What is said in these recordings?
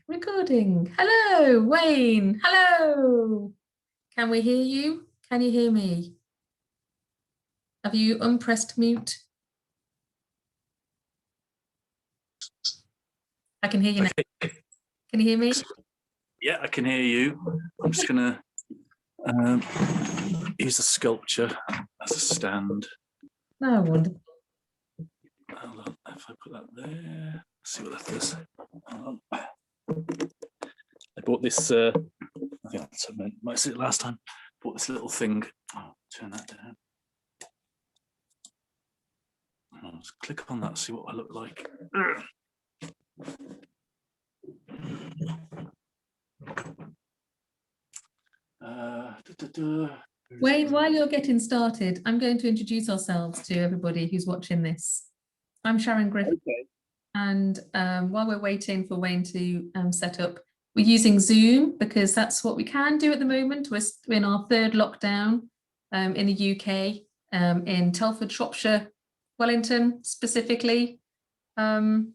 Recording. Hello, Wayne. Hello. Can we hear you? Can you hear me? Have you unpressed mute? I can hear you now. Can you hear me? Yeah, I can hear you. I'm just going to use the sculpture as a stand. Oh, wonderful. If I put that there, let's see what that does. I bought this, I think I might see it last time. Bought this little thing. Oh, turn that down. I'll just click on that, see what I look like. Wayne, while you're getting started, I'm going to introduce ourselves to everybody who's watching this. I'm Sharon Griffith, okay. And while we're waiting for Wayne to set up, we're using Zoom because that's what we can do at the moment. We're in our third lockdown in the UK, in Telford, Shropshire, Wellington specifically. And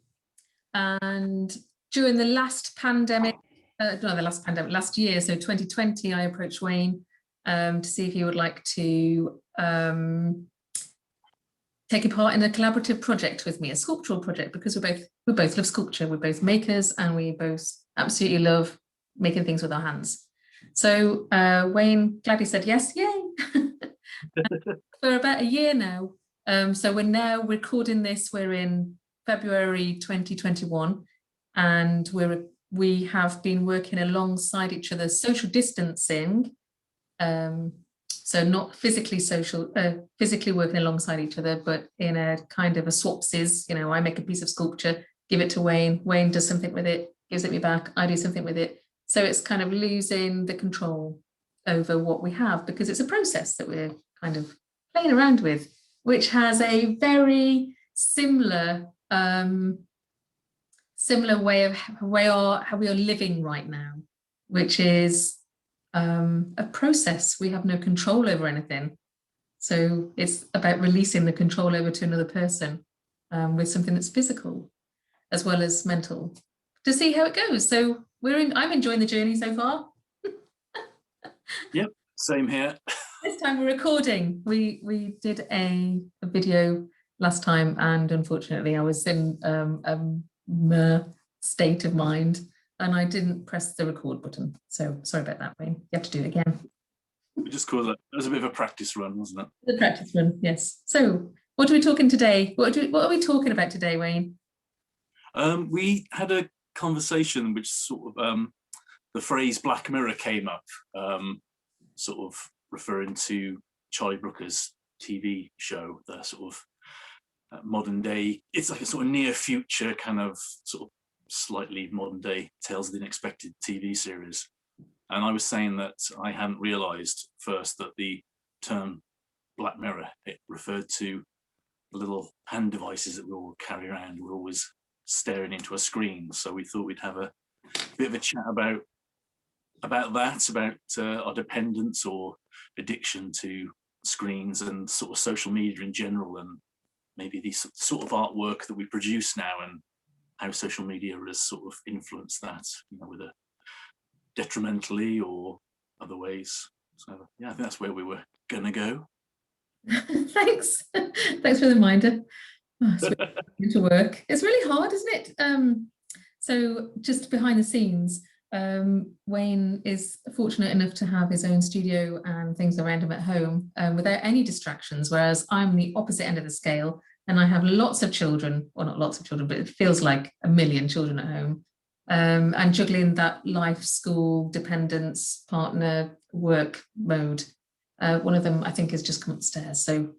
during the last pandemic, last year, so 2020, I approached Wayne to see if he would like to take a part in a collaborative project with me, a sculptural project, because we both love sculpture. We're both makers and we both absolutely love making things with our hands. So Wayne gladly said yes, yay! For about a year now. So we're now recording this, we're in February 2021, and we have been working alongside each other, social distancing, so not physically physically working alongside each other, but in a kind of a swapsies. You know, I make a piece of sculpture, give it to Wayne, Wayne does something with it, gives it me back, I do something with it. So it's kind of losing the control over what we have, because it's a process that we're kind of playing around with, which has a very similar way of how we are living right now, which is a process. We have no control over anything. So it's about releasing the control over to another person with something that's physical as well as mental, to see how it goes. So I'm enjoying the journey so far. Yep, same here. This time we're recording. We did a video last time, and unfortunately I was in a state of mind and I didn't press the record button. So sorry about that, Wayne. You have to do it again. We just called it was a bit of a practice run, wasn't it? The practice run, yes. So what are we talking today? What are we talking about today, Wayne? We had a conversation which sort of the phrase Black Mirror came up, sort of referring to Charlie Brooker's TV show, the sort of modern day, it's like a sort of near future kind of sort of slightly modern day Tales of the Unexpected TV series. And I was saying that I hadn't realized first that the term Black Mirror, it referred to the little hand devices that we all carry around. We're always staring into a screen. So we thought we'd have a bit of a chat about our dependence or addiction to screens and sort of social media in general, and maybe the sort of artwork that we produce now and how social media has sort of influenced that, you know, whether detrimentally or other ways. So yeah, I think that's where we were gonna go. Thanks for the reminder. Oh, it's really to work. It's really hard, isn't it? So just behind the scenes, Wayne is fortunate enough to have his own studio and things around him at home without any distractions, whereas I'm the opposite end of the scale and I have lots of children, well, not lots of children, but it feels like a million children at home, and juggling that life, school, dependence, partner, work mode. One of them, I think, has just come upstairs, so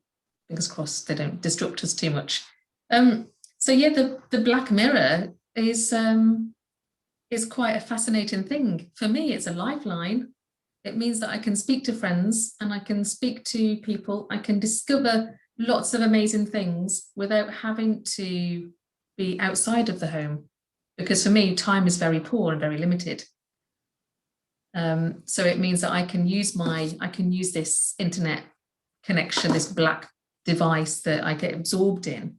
fingers crossed they don't disrupt us too much. So yeah, the Black Mirror is quite a fascinating thing. For me, it's a lifeline. It means that I can speak to friends and I can speak to people. I can discover lots of amazing things without having to be outside of the home. Because for me, time is very poor and very limited. So it means that I can use this internet connection, this black device that I get absorbed in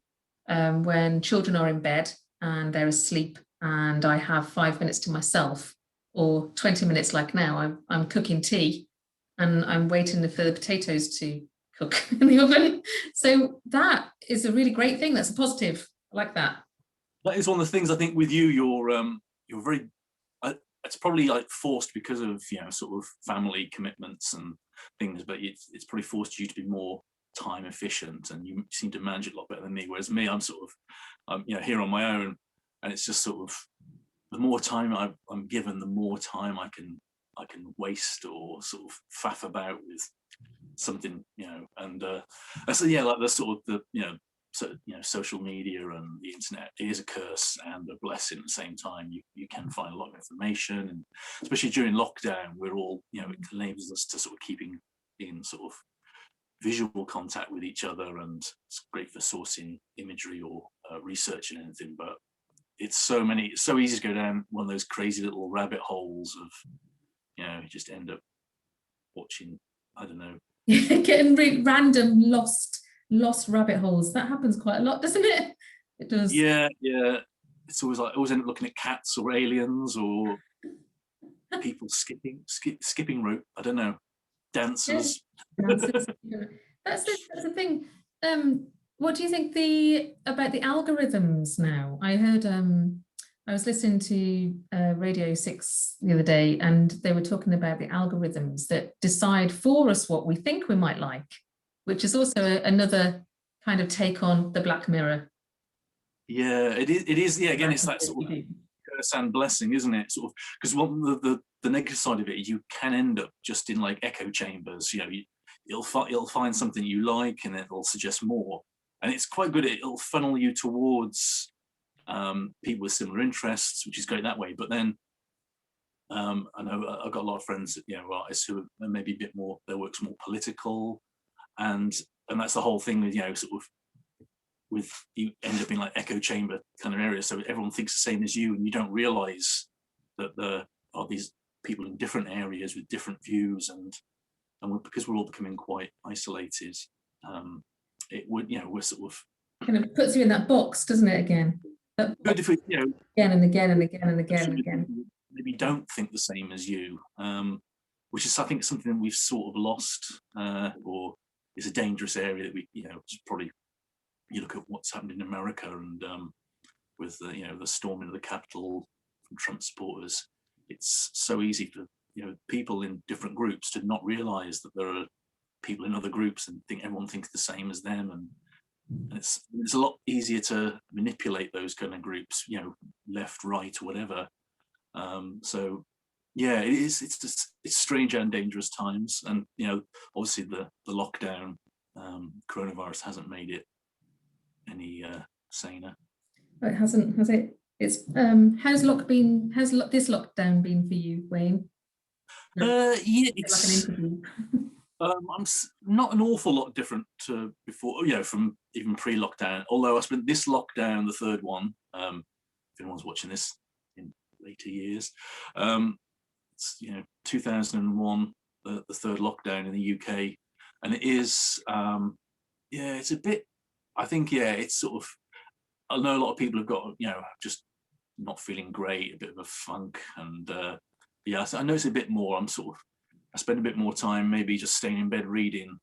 when children are in bed and they're asleep and I have 5 minutes to myself, or 20 minutes like now, I'm cooking tea and I'm waiting for the potatoes to cook in the oven. So that is a really great thing. That's a positive. I like that. That is one of the things I think with you. You're very. It's probably like forced because of sort of family commitments and things, but it's probably forced you to be more time efficient, and you seem to manage it a lot better than me. Whereas me, I'm sort of here on my own, and it's just sort of the more time I'm given, the more time I can waste or sort of faff about with something, and so yeah, like the sort of the so social media and the internet is a curse and a blessing at the same time. You can find a lot of information, and especially during lockdown, we're all it enables us to sort of keeping in sort of visual contact with each other, and it's great for sourcing imagery or researching anything. But it's so easy to go down one of those crazy little rabbit holes of you just end up watching, I don't know, getting random lost rabbit holes. That happens quite a lot, doesn't it? It does. Yeah. It's always like I always end up looking at cats or aliens or people skipping rope. I don't know, dancers. That's the thing. What do you think about the algorithms now? I heard I was listening to Radio 6 the other day, and they were talking about the algorithms that decide for us what we think we might like, which is also another kind of take on the Black Mirror. Yeah, it is. Yeah, again, it's that sort of curse and blessing, isn't it? Sort of, because the negative side of it is you can end up just in like echo chambers. You'll find something you like, and it'll suggest more. And it's quite good. It'll funnel you towards people with similar interests, which is great that way. But then I know I've got a lot of friends, artists who are maybe a bit more, their work's more political, and that's the whole thing with sort of with you end up in like echo chamber kind of area. So everyone thinks the same as you, and you don't realize that there are these people in different areas with different views, and because we're all becoming quite isolated, it would we're sort of kind of puts you in that box, doesn't it? Again, good if we again and again and again and again and again. Maybe don't think the same as you, which is I think something that we've sort of lost, or is a dangerous area that we probably. You look at what's happened in America, and with the storming of the Capitol from Trump supporters, it's so easy for people in different groups to not realise that there are people in other groups and think everyone thinks the same as them, and it's a lot easier to manipulate those kind of groups, left, right, or whatever. So yeah, it is. It's strange and dangerous times, and obviously the lockdown, coronavirus hasn't made it any saner. It hasn't, has it? It's how's this lockdown been for you, Wayne? Yeah, Like an interview. I'm not an awful lot different to before, from even pre-lockdown. Although I spent this lockdown, the third one. If anyone's watching this in later years, it's 2001, the third lockdown in the UK, and it is it's a bit. I think it's sort of. I know a lot of people have got just not feeling great, a bit of a funk, and I know it's a bit more. I spend a bit more time maybe just staying in bed reading,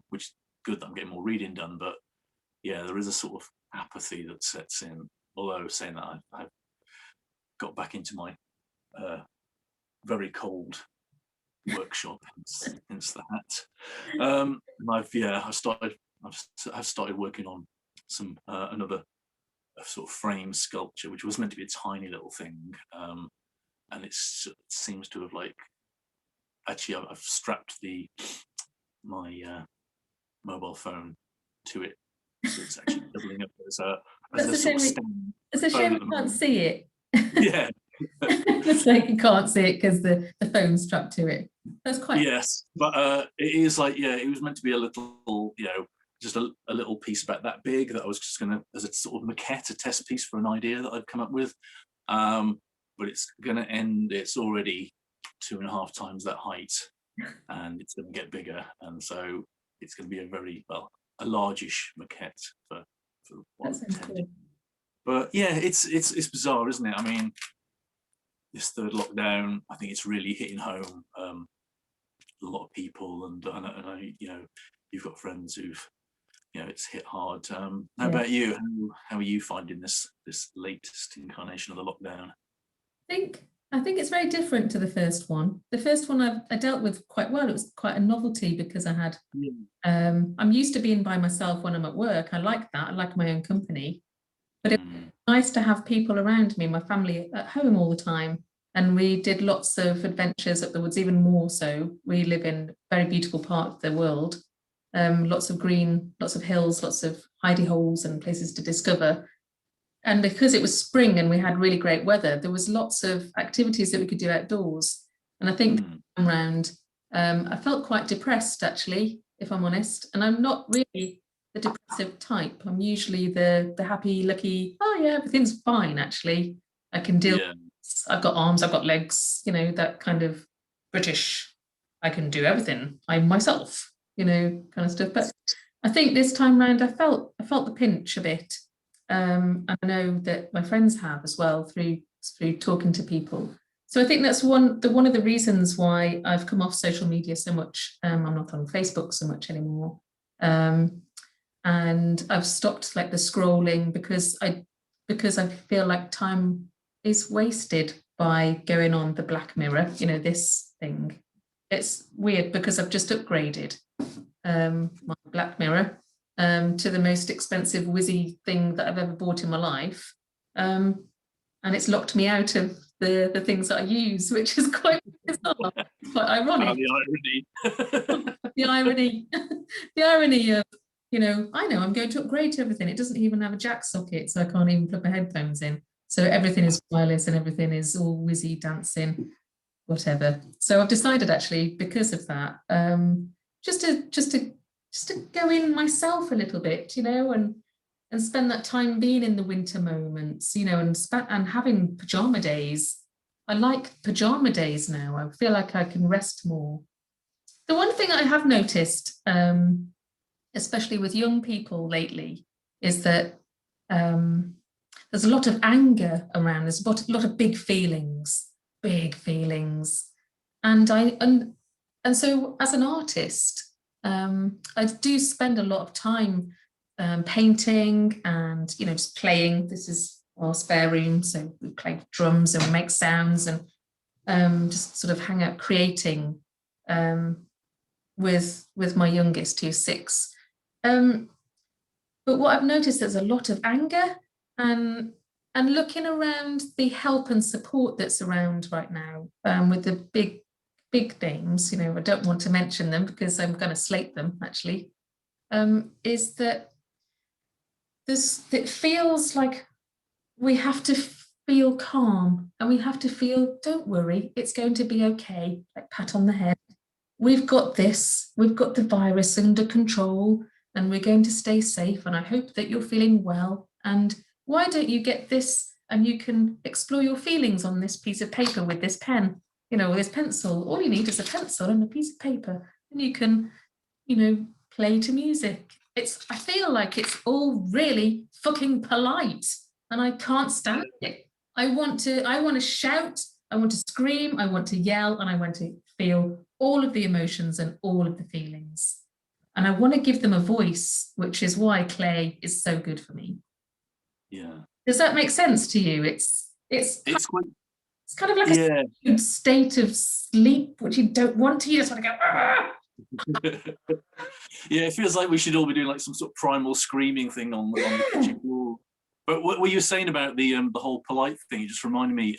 which is good that I'm getting more reading done. But yeah, there is a sort of apathy that sets in. Although saying that, I've got back into my very cold workshop, hence that. I've started working on some another sort of frame sculpture, which was meant to be a tiny little thing, and it seems to have actually I've strapped my mobile phone to it, so it's actually doubling up as a sort of stand. It's a shame we can't see it. Yeah. It's like you can't see it because the phone's strapped to it. That's quite. Yes, but it is it was meant to be a little, just a little piece about that big that I was just gonna, as a sort of maquette, a test piece for an idea that I'd come up with. But it's gonna end. It's already 2.5 times that height, and it's gonna get bigger, and so it's gonna be a largish maquette for what That sounds cool. But yeah, it's bizarre, isn't it? I mean, this third lockdown, I think it's really hitting home. A lot of people, and I, you know, you've got friends who've, you know, it's hit hard. How Yeah. about you? How are you finding this latest incarnation of the lockdown? I think it's very different to the first one. The first one I dealt with quite well. It was quite a novelty because I had Yeah. I'm used to being by myself when I'm at work. I like that. I like my own company. But it's nice to have people around me, my family at home all the time. And we did lots of adventures up the woods, even more so. We live in a very beautiful part of the world. Lots of green, lots of hills, lots of hidey holes and places to discover. And because it was spring and we had really great weather, there was lots of activities that we could do outdoors. And I think around, I felt quite depressed actually, if I'm honest. And I'm not really the depressive type. I'm usually the happy, lucky, oh yeah, everything's fine actually. I can deal. Yeah. I've got arms, I've got legs, you know, that kind of British, I can do everything. I'm myself, you know, kind of stuff. But I think this time round I felt the pinch a bit. I know that my friends have as well through talking to people. So I think that's one of the reasons why I've come off social media so much. I'm not on Facebook so much anymore, and I've stopped like the scrolling because I feel like time is wasted by going on the Black Mirror. You know, this thing. It's weird because I've just upgraded my Black Mirror to the most expensive whizzy thing that I've ever bought in my life. And it's locked me out of the things that I use, which is quite bizarre, quite ironic. The irony. The irony, the irony of, you know I'm going to upgrade to everything. It doesn't even have a jack socket, so I can't even plug my headphones in. So everything is wireless and everything is all whizzy dancing, whatever. So I've decided actually because of that, just to go in myself a little bit, and spend that time being in the winter moments, and having pajama days. I like pajama days now. I feel like I can rest more. The one thing I have noticed, especially with young people lately, is that there's a lot of anger around. There's a lot of big feelings, and so as an artist, I do spend a lot of time painting and just playing. This is our spare room, so we play drums and we make sounds and just sort of hang out creating with my youngest, who's 6. But what I've noticed, there's a lot of anger and looking around the help and support that's around right now, with the big names. I don't want to mention them because I'm going to slate them actually. Is that it feels like we have to feel calm and we have to feel, don't worry, it's going to be okay, like pat on the head. We've got this, we've got the virus under control and we're going to stay safe. And I hope that you're feeling well. And why don't you get this and you can explore your feelings on this piece of paper with this pen, with this pencil. All you need is a pencil and a piece of paper and you can, play to music. I feel like it's all really fucking polite and I can't stand it. I want to shout, I want to scream, I want to yell, and I want to feel all of the emotions and all of the feelings. And I want to give them a voice, which is why clay is so good for me. Yeah. Does that make sense to you? It's kind of like a state of sleep, which you don't want to. You just want to go, ah! Yeah, it feels like we should all be doing like some sort of primal screaming thing on the kitchen floor. But what were you saying about the whole polite thing? It just reminded me,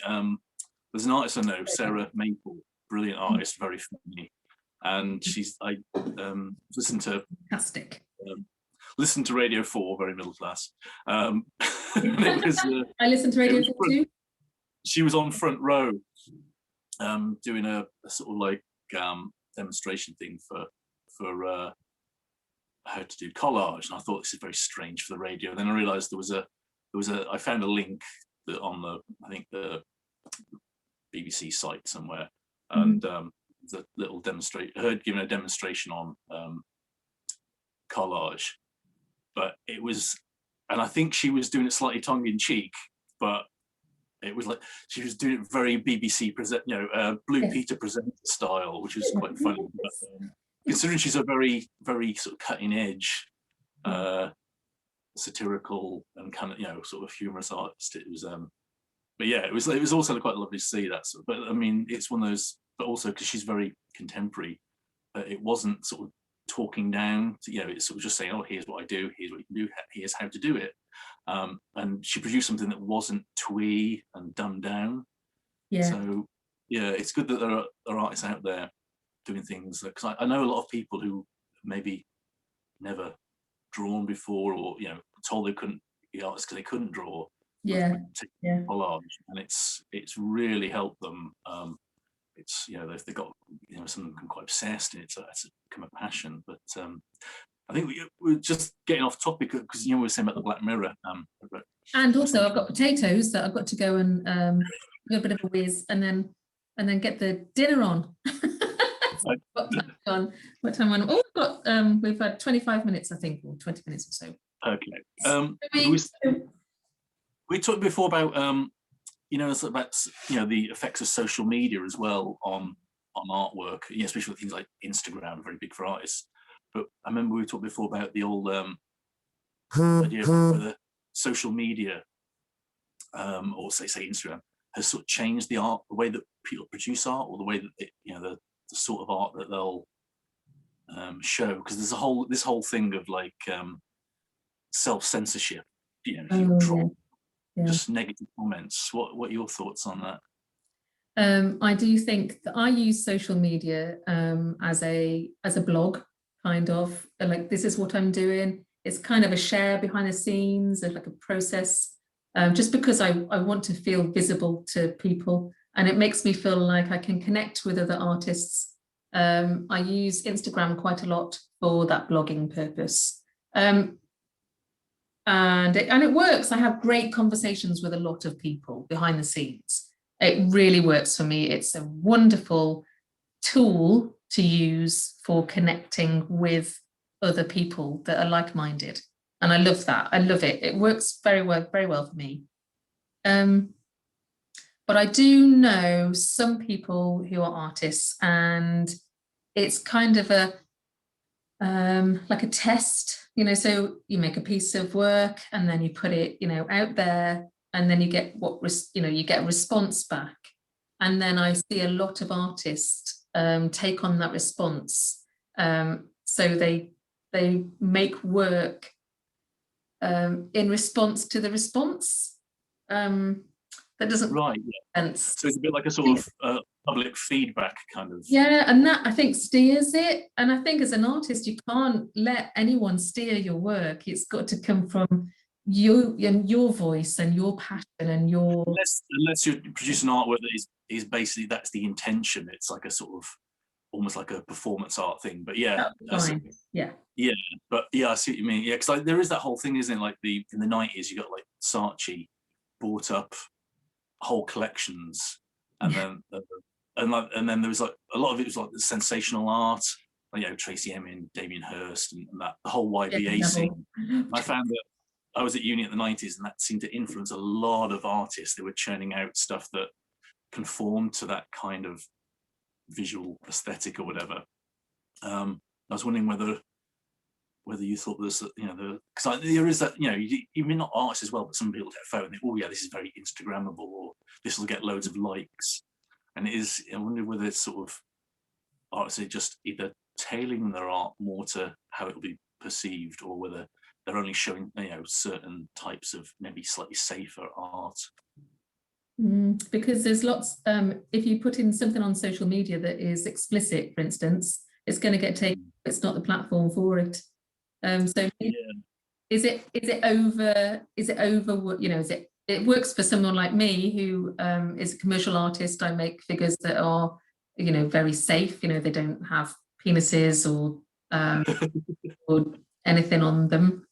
there's an artist I know, Sarah Maple, brilliant artist, very funny. And I listened to fantastic. Listened to Radio 4, very middle class. And it was, I listened to Radio 4 too. She was on front row, doing a sort of like demonstration thing for how to do collage, and I thought this is very strange for the radio. Then I realised I found a link on the BBC site somewhere, and the little giving a demonstration on collage, but it was and I think she was doing it slightly tongue in cheek, but it was like she was doing it very BBC present, Blue Yes. Peter presenter style, which was quite funny. But, considering she's a very, very sort of cutting edge, satirical and kind of sort of humorous artist, it was. But yeah, it was also quite lovely to see that. But I mean, it's one of those. But also because she's very contemporary, it wasn't sort of talking down to, it's sort of just saying, oh, here's what I do, here's what you can do, here's how to do it. And she produced something that wasn't twee and dumbed down. Yeah. So yeah, it's good that there are artists out there doing things, because I know a lot of people who maybe never drawn before, or told they couldn't be artists because they couldn't draw. Yeah. Yeah. Collage, and it's really helped them. It's they've got some of them become quite obsessed, and it's become a passion. But I think we're just getting off topic, because we were saying about the Black Mirror. And also, I've got potatoes that I've got to go and do a bit of a whiz, and then get the dinner on. What time on? Oh, we've had 25 minutes, I think, or 20 minutes or so. Okay. We talked before about it's about the effects of social media as well on artwork, especially with things like Instagram, very big for artists. But I remember we talked before about the old idea of whether social media, or say Instagram, has sort of changed the way that people produce art, or the way that the sort of art that they'll show. Because there's this whole thing of like self-censorship, if you troll. Yeah. Just negative comments. What are your thoughts on that? I do think that I use social media as a blog, kind of like, this is what I'm doing. It's kind of a share behind the scenes, of like a process, just because I want to feel visible to people, and it makes me feel like I can connect with other artists. I use Instagram quite a lot for that blogging purpose. And it works. I have great conversations with a lot of people behind the scenes. It really works for me. It's a wonderful tool to use for connecting with other people that are like-minded. And I love that. I love it. It works very well for me. But I do know some people who are artists, and it's kind of like a test, so you make a piece of work and then you put it, out there, and then you get you get a response back. And then I see a lot of artists take on that response. So they make work in response to the response. That doesn't make sense. So it's a bit like a sort of public feedback kind of. Yeah, and that, I think, steers it. And I think as an artist, you can't let anyone steer your work. It's got to come from you and your voice and your passion and your. Unless you're producing artwork that is basically, that's the intention. It's like a sort of almost like a performance art thing. But yeah, yeah. But yeah, I see what you mean. Yeah, because like, there is that whole thing, isn't it? Like in the 90s, you got like Saatchi bought up whole collections, and then and then there was like a lot of it was like the sensational art, like, Tracy Emin, Damien Hirst, and that the whole YBA scene. I found that I was at uni in the 90s, and that seemed to influence a lot of artists. They were churning out stuff that conformed to that kind of visual aesthetic or whatever. I was wondering whether you thought this, because there is that, even not artists as well, but some people take a photo and think, oh yeah, this is very Instagrammable, or this will get loads of likes. And it is, I wonder whether it's sort of artists are just either tailoring their art more to how it will be perceived, or whether they're only showing, certain types of maybe slightly safer art. Because there's lots, if you put in something on social media that is explicit, for instance, it's going to get taken. It's not the platform for it. So yeah. Is it over, it works for someone like me who is a commercial artist. I make figures that are, very safe, they don't have penises or anything on them.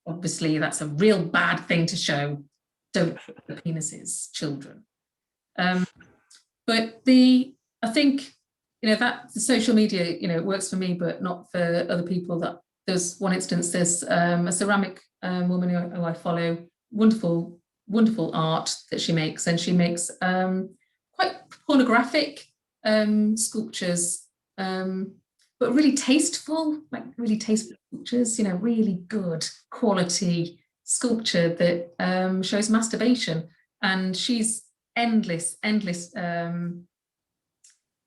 Obviously, that's a real bad thing to show. Don't the penises, children. But I think, that the social media, it works for me, but not for other people. That there's one instance, there's a ceramic woman who I follow. Wonderful, wonderful art that she makes, and she makes quite pornographic sculptures, but really tasteful, like really tasteful sculptures. You know, really good quality sculpture that shows masturbation, and she's endless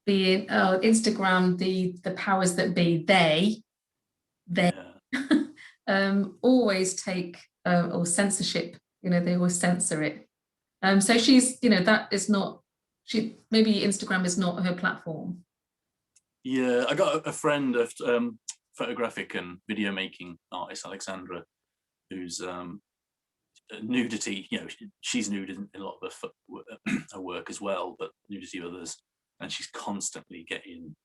the Instagram, the powers that be, they always take or censorship, you know, they always censor it. So she's, you know, that is not, maybe Instagram is not her platform. Yeah, I got a friend, of photographic and video making artist, Alexandra, who's nudity, you know, she's nude in a lot of her work as well, but nudity of others, and she's constantly getting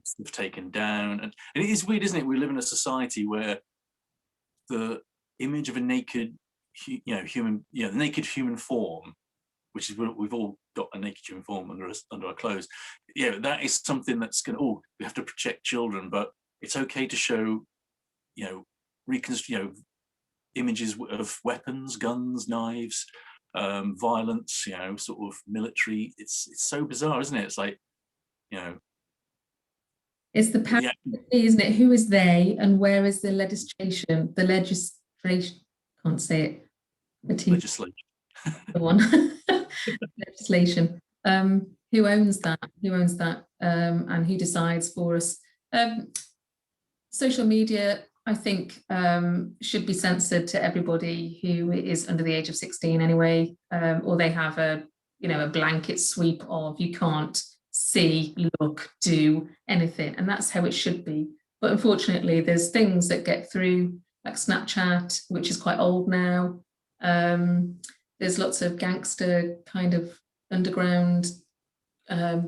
stuff taken down. And it is weird, isn't it? We live in a society where the image of a naked, the naked human form, which is what we've all got, a naked human form under our clothes. Yeah, that is something that's going. Oh, we have to protect children, but it's okay to show, images of weapons, guns, knives, violence. Sort of military. It's so bizarre, isn't it? It's like, it's the power, isn't it? Who is they, and where is the legislation? The legislation, can't say it. Legislation. The one. Legislation. Who owns that? Who owns that? And who decides for us? Social media, I think, should be censored to everybody who is under the age of 16 anyway, or they have a blanket sweep of you can't see, look, do anything, and that's how it should be. But unfortunately, there's things that get through, like Snapchat, which is quite old now. There's lots of gangster kind of underground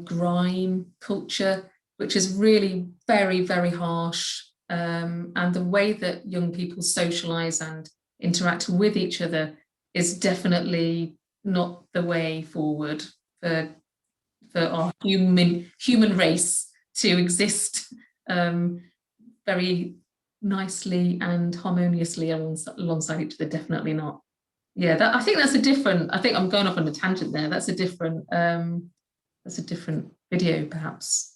grime culture, which is really very, very harsh. And the way that young people socialize and interact with each other is definitely not the way forward for our human race to exist very nicely and harmoniously alongside each other. Definitely not. Yeah, I think that's a different. I think I'm going off on a tangent there. That's a different. That's a different video, perhaps.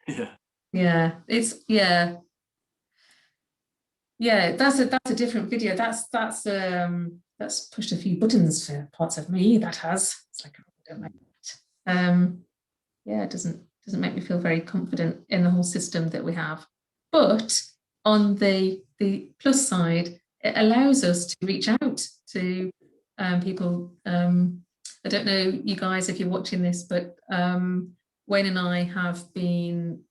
Yeah. Yeah, it's yeah. Yeah, that's a different video. That's pushed a few buttons for parts of me. That has. It's like, I don't like that. Yeah, it doesn't make me feel very confident in the whole system that we have. But on the plus side, it allows us to reach out to people. I don't know, you guys, if you're watching this, but Wayne and I have been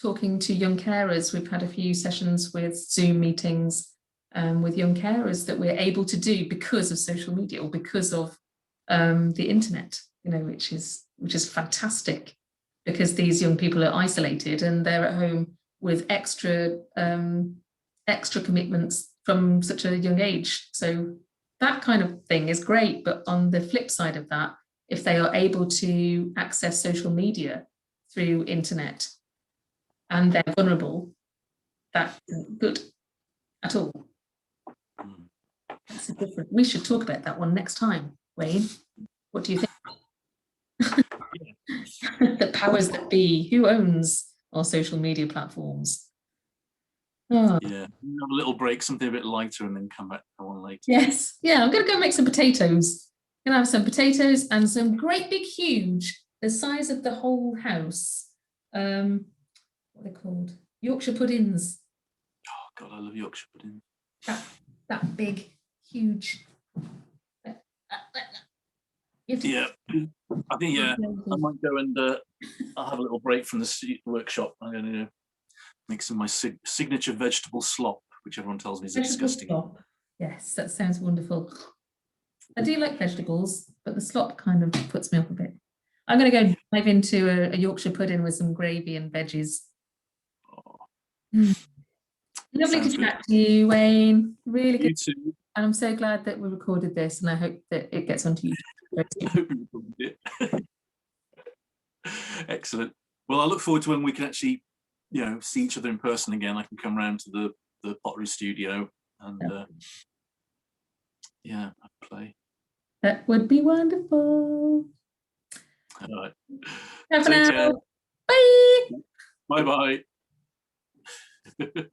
talking to young carers. We've had a few sessions with Zoom meetings with young carers that we're able to do because of social media or because of the internet, which is fantastic, because these young people are isolated and they're at home with extra commitments from such a young age. So that kind of thing is great. But on the flip side of that, if they are able to access social media through internet and they're vulnerable, that isn't good at all. That's a different. We should talk about that one next time, Wayne. What do you think? The powers that be. Who owns our social media platforms? Oh. Yeah, have a little break, something a bit lighter, and then come back to one later. Yes, yeah, I'm going to go make some potatoes. I'm going to have some potatoes and some great big huge, the size of the whole house. What are they called? Yorkshire puddings. Oh God, I love Yorkshire puddings. That big, huge. Yeah, I think I might go and I'll have a little break from the workshop. I'm going to make some of my signature vegetable slop, which everyone tells me is disgusting. Slop. Yes, that sounds wonderful. I do like vegetables, but the slop kind of puts me off a bit. I'm going to go dive into a Yorkshire pudding with some gravy and veggies. Oh. Lovely to chat to you, Wayne. Really good. You too. And I'm so glad that we recorded this, and I hope that it gets onto YouTube. I hope you recorded it. Excellent. Well, I look forward to when we can actually, see each other in person again. I can come round to the the pottery studio, and yeah, I play. That would be wonderful. All right. Have for Take now. care. Bye. Bye bye.